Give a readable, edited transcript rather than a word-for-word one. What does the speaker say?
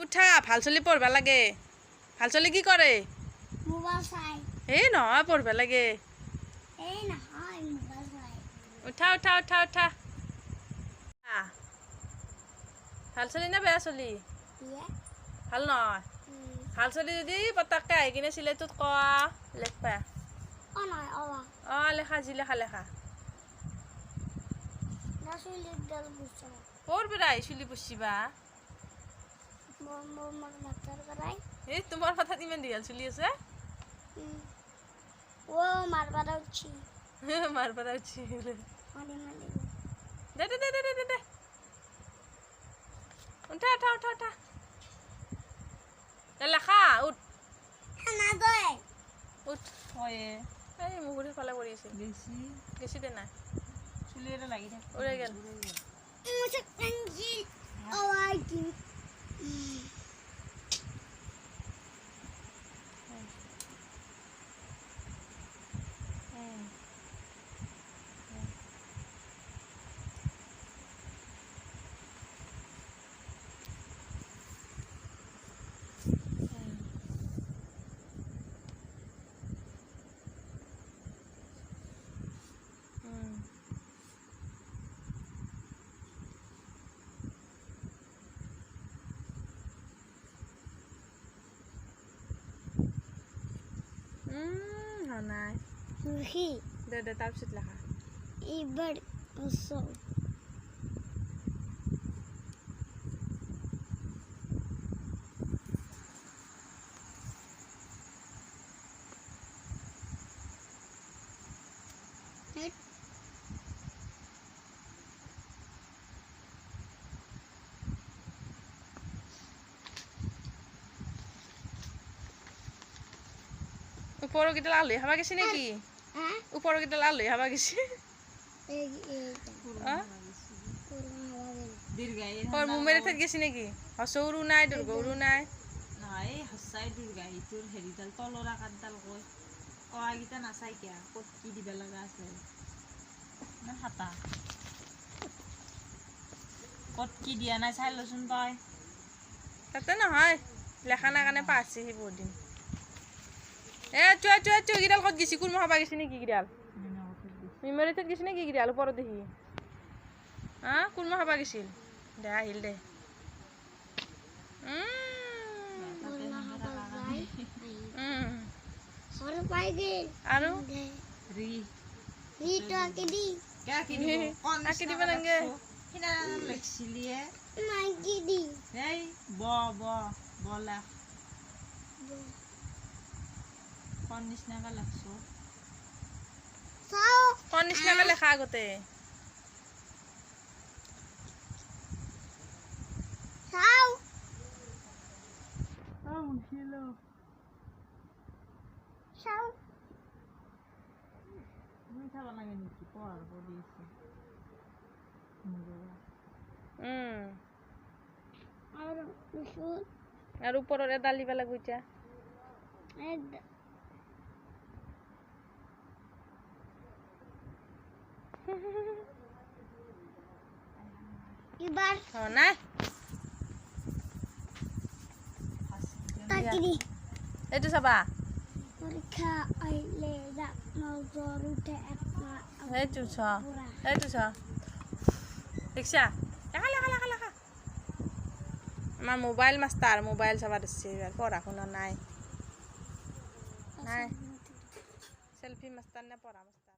উঠা ভাল চলি পঢ়বা লাগে ভাল চলি কি কৰে মোবাইল চাই এই নহয় পঢ়বা লাগে এই নহয় মোবাইল চাই উঠা উঠা উঠা উঠা ভাল চলি না বেয়া চলি ইয়ে ভাল নহয় ভাল চলি যদি পতাককে আহি কিনে চিলাইটোত কোৱা লেখবা নহয় লেখা যি লেখা লেখা চুলিৰ ডাল বুজা ক'ৰ পৰা আহি চুলি পুচিবা মোৰ মাথাৰ পৰাই এই তোমাৰ কথাত ইমান দীঘল চুলি আছে মাৰবা উঠছি মাৰ পৰা উঠি মাৰি দে দে দে দে দে দে উঠা উঠা উঠা উঠা লেখা উঠ নাযায় উঠ হয় এই মুগুৰি ফালে কৰি আছে গেছি দে নাই চুলি এটা লাগি থাকে উৰাই গেল নাই দে দে তাৰপিছত লেখা এইবাৰ ওচৰ ওপৰৰ কেইডাল আলহী খাবা গেছি নেকি ওপৰৰ কেইডাল আলহী খাবা গেছি মুম্বাইৰ ঠাইত গেছি নেকি হচৌৰো নাই দুৰ্গৌৰো নাই নহয় সঁচাই দুৰ্গাহীটোৰ হেৰিডাল তলৰা কাঠডাল কৈ কৱাকেইটা নাচাই কিয়া ক'ত কি দিব লগা আছে ইমান হাতা ক'ত কি দিয়া নাই চাই লচোন তই তাতে নহয় লেখা নাই কাৰণে পাহৰিছে সি বহুত দিন চুৱা চুৱা চুৱা কেইডাল ক'ত গেছি কুৰমা খাবা গেছি নেকি কেইডাল মেমৰি ঠাইত গেছি নেকি কেইডাল ওপৰত দেখি কুৰমা খাবা গেছিল দে আহিল দে আৰু আঁকি দিব নালাগে কণ নিচিনাকে লেখা আগতে আৰু ওপৰৰ এডাল দিব লাগিব এতিয়া নাই এইটো চাবা এইটো চ দেখিছা লেখা লেখা লেখা লেখা আমাৰ মোবাইল মাষ্টাৰ মোবাইল চাবা দিছে এইবাৰ পঢ়া শুনা নাই চেলফি মাষ্টাৰ নে পঢ়া মাষ্টাৰ